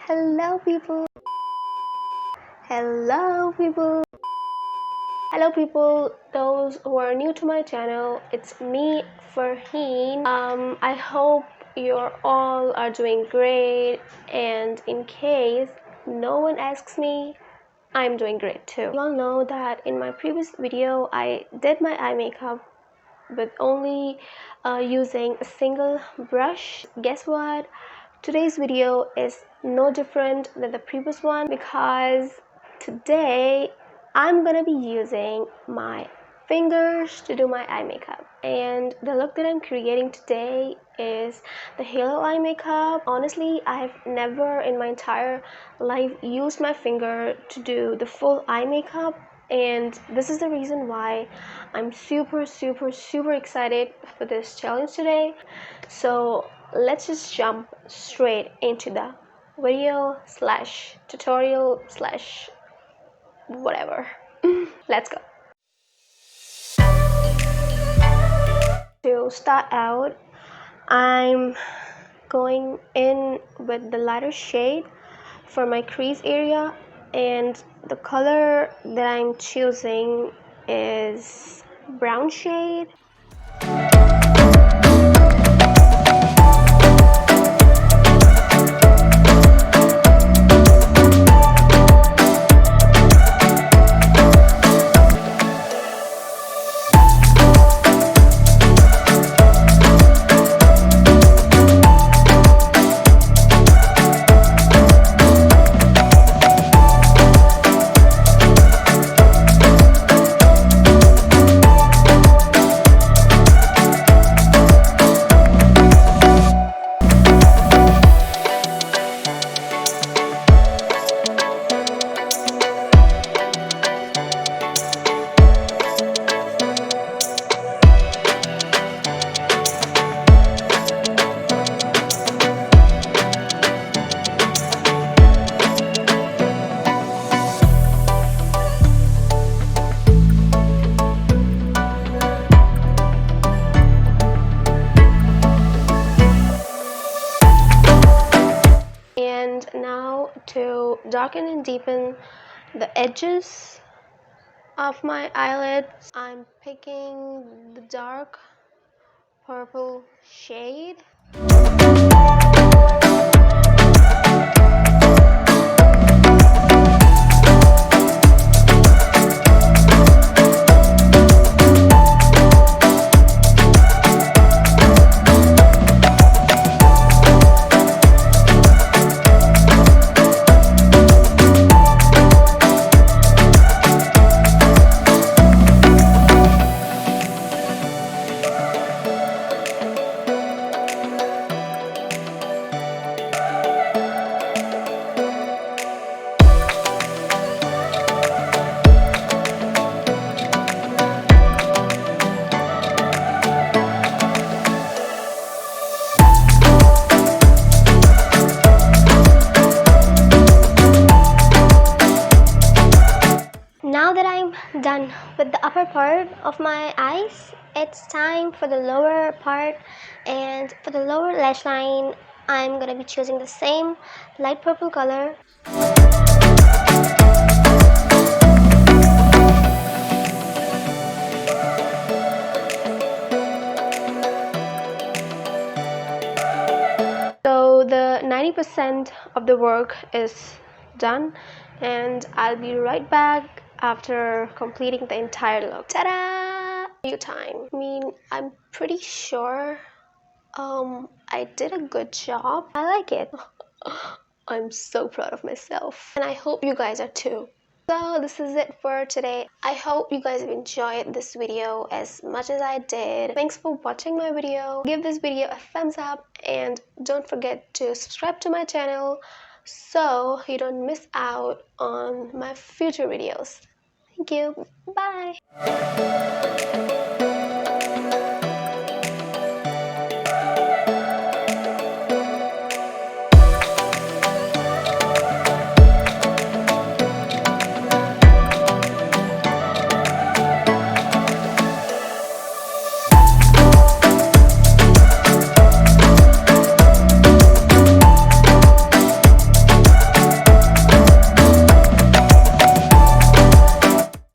Hello people. Hello people. Hello people, those who are new to my channel, it's me, Farheen. I hope you're all are doing great, and in case no one asks me, I'm doing great too. You all know that in my previous video I did my eye makeup with only using a single brush. Guess what? Today's video is no different than the previous one because today I'm gonna be using my fingers to do my eye makeup, and the look that I'm creating today is the halo eye makeup. Honestly, I've never in my entire life used my finger to do the full eye makeup, and this is the reason why I'm super excited for this challenge today. So let's just jump straight into the video slash tutorial slash whatever. Let's go. To start out, I'm going in with the lighter shade for my crease area, and the color that I'm choosing is brown shade. And now to darken and deepen the edges of my eyelids, I'm picking the dark purple shade. Now that I'm done with the upper part of my eyes, it's time for the lower part, and for the lower lash line I'm gonna be choosing the same light purple color. So the 90% of the work is done, and I'll be right back after completing the entire look. Ta-da! Review time. I mean, I'm pretty sure I did a good job. I like it. I'm so proud of myself, and I hope you guys are too. So this is it for today. I hope you guys have enjoyed this video as much as I did. Thanks for watching my video. Give this video a thumbs up, and don't forget to subscribe to my channel so you don't miss out on my future videos. Thank you. Bye.